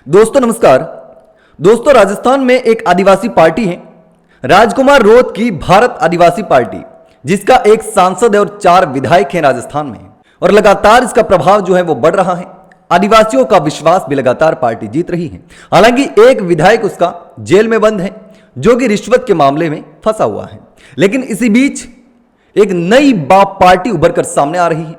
दोस्तों नमस्कार। दोस्तों राजस्थान में एक आदिवासी पार्टी है राजकुमार रोत की भारत आदिवासी पार्टी, जिसका एक सांसद है और 4 विधायक हैं राजस्थान में। और लगातार इसका प्रभाव जो है वो बढ़ रहा है। आदिवासियों का विश्वास भी लगातार पार्टी जीत रही है। हालांकि एक विधायक उसका जेल में बंद है, जो कि रिश्वत के मामले में फंसा हुआ है। लेकिन इसी बीच एक नई बाप पार्टी उभर कर सामने आ रही है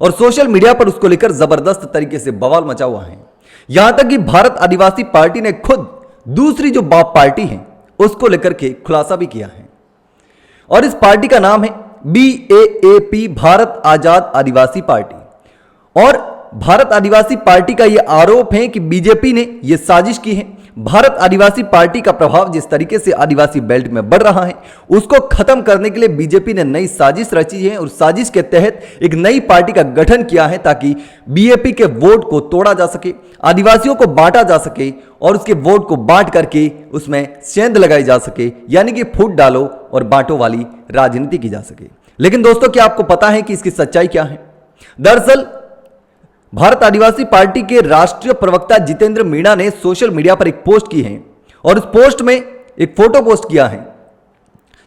और सोशल मीडिया पर उसको लेकर जबरदस्त तरीके से बवाल मचा हुआ है। यहां तक कि भारत आदिवासी पार्टी ने खुद दूसरी जो बाप पार्टी है उसको लेकर के खुलासा भी किया है। और इस पार्टी का नाम है BAAP, भारत आजाद आदिवासी पार्टी। और भारत आदिवासी पार्टी का यह आरोप है कि बीजेपी ने यह साजिश की है। भारत आदिवासी पार्टी का प्रभाव जिस तरीके से आदिवासी बेल्ट में बढ़ रहा है, उसको खत्म करने के लिए बीजेपी ने नई साजिश रची है और साजिश के तहत एक नई पार्टी का गठन किया है, ताकि BAP के वोट को तोड़ा जा सके, आदिवासियों को बांटा जा सके और उसके वोट को बांट करके उसमें सेंध लगाई जा सके, यानी कि फूट डालो और बांटो वाली राजनीति की जा सके। लेकिन दोस्तों, क्या आपको पता है कि इसकी सच्चाई क्या है? दरअसल भारत आदिवासी पार्टी के राष्ट्रीय प्रवक्ता जितेंद्र मीणा ने सोशल मीडिया पर एक पोस्ट की है और उस पोस्ट में एक फोटो पोस्ट किया है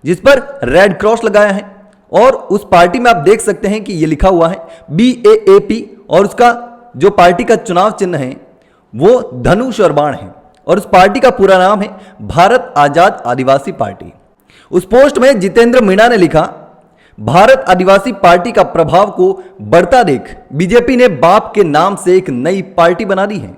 जिस पर रेड क्रॉस लगाया है। और उस पार्टी में आप देख सकते हैं कि यह लिखा हुआ है BAAP और उसका जो पार्टी का चुनाव चिन्ह है वो धनुष और बाण है। और उस पार्टी का पूरा नाम है भारत आजाद आदिवासी पार्टी। उस पोस्ट में जितेंद्र मीणा ने लिखा, भारत आदिवासी पार्टी का प्रभाव को बढ़ता देख बीजेपी ने बाप के नाम से एक नई पार्टी बना दी है।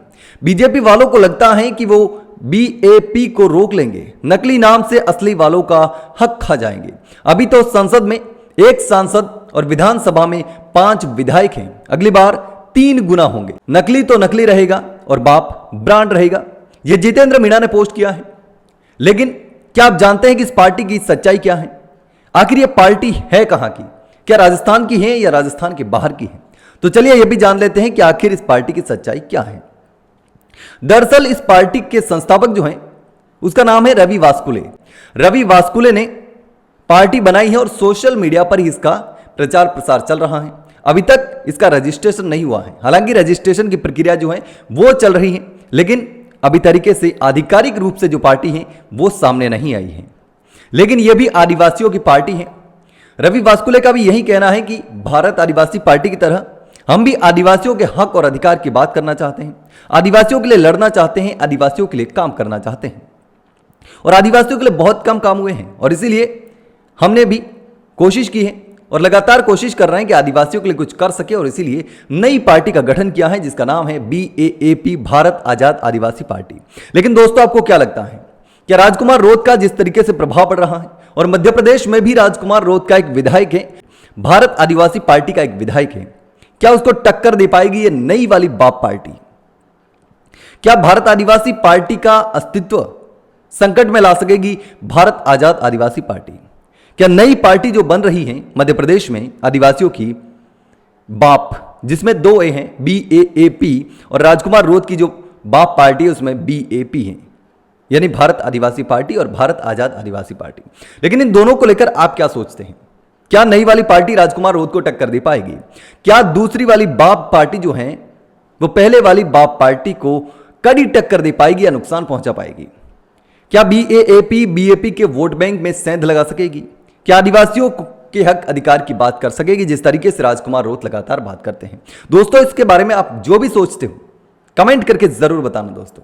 बीजेपी वालों को लगता है कि वो BAP को रोक लेंगे, नकली नाम से असली वालों का हक खा जाएंगे। अभी तो संसद में 1 सांसद और विधानसभा में 5 विधायक हैं, अगली बार 3 गुना होंगे। नकली तो नकली रहेगा और बाप ब्रांड रहेगा। यह जितेंद्र मीणा ने पोस्ट किया है। लेकिन क्या आप जानते हैं कि इस पार्टी की सच्चाई क्या है? आखिर यह पार्टी है कहां की? क्या राजस्थान की है या राजस्थान के बाहर की है? तो चलिए यह भी जान लेते हैं कि आखिर इस पार्टी की सच्चाई क्या है। दरअसल इस पार्टी के संस्थापक जो हैं उसका नाम है रवि वास्कुले। रवि वास्कुले ने पार्टी बनाई है और सोशल मीडिया पर ही इसका प्रचार प्रसार चल रहा है। अभी तक इसका रजिस्ट्रेशन नहीं हुआ है। हालांकि रजिस्ट्रेशन की प्रक्रिया जो है वो चल रही है, लेकिन अभी तरीके से आधिकारिक रूप से जो पार्टी है वो सामने नहीं आई है। लेकिन यह भी आदिवासियों की पार्टी है। रवि वास्कुले का भी यही कहना है कि भारत आदिवासी पार्टी की तरह हम भी आदिवासियों के हक और अधिकार की बात करना चाहते हैं, आदिवासियों के लिए लड़ना चाहते हैं, आदिवासियों के लिए काम करना चाहते हैं। और आदिवासियों के लिए बहुत कम काम हुए हैं और इसीलिए हमने भी कोशिश की है और लगातार कोशिश कर रहे हैं कि आदिवासियों के लिए कुछ कर सके। और इसीलिए नई पार्टी का गठन किया है जिसका नाम है BAAP, भारत आजाद आदिवासी पार्टी। लेकिन दोस्तों, आपको क्या लगता है? क्या राजकुमार रोत का जिस तरीके से प्रभाव पड़ रहा है और मध्य प्रदेश में भी राजकुमार रोत का एक विधायक है, भारत आदिवासी पार्टी का एक विधायक है, क्या उसको टक्कर दे पाएगी ये नई वाली बाप पार्टी? क्या भारत आदिवासी पार्टी का अस्तित्व संकट में ला सकेगी भारत आजाद आदिवासी पार्टी? क्या नई पार्टी जो बन रही है मध्य प्रदेश में आदिवासियों की बाप, जिसमें 2 ए हैं, BAAP, और राजकुमार रोत की जो बाप पार्टी है उसमें BAP है, यानी भारत आदिवासी पार्टी और भारत आजाद आदिवासी पार्टी। लेकिन इन दोनों को लेकर आप क्या सोचते हैं? क्या नई वाली पार्टी राजकुमार रोत को टक्कर दे पाएगी? क्या दूसरी वाली बाप पार्टी जो है वो पहले वाली बाप पार्टी को कड़ी टक्कर दे पाएगी या नुकसान पहुंचा पाएगी? क्या BAAP BAP के वोट बैंक में सेंध लगा सकेगी? क्या आदिवासियों के हक अधिकार की बात कर सकेगी जिस तरीके से राजकुमार रोत लगातार बात करते हैं? दोस्तों, इसके बारे में आप जो भी सोचते हो कमेंट करके जरूर बताना दोस्तों।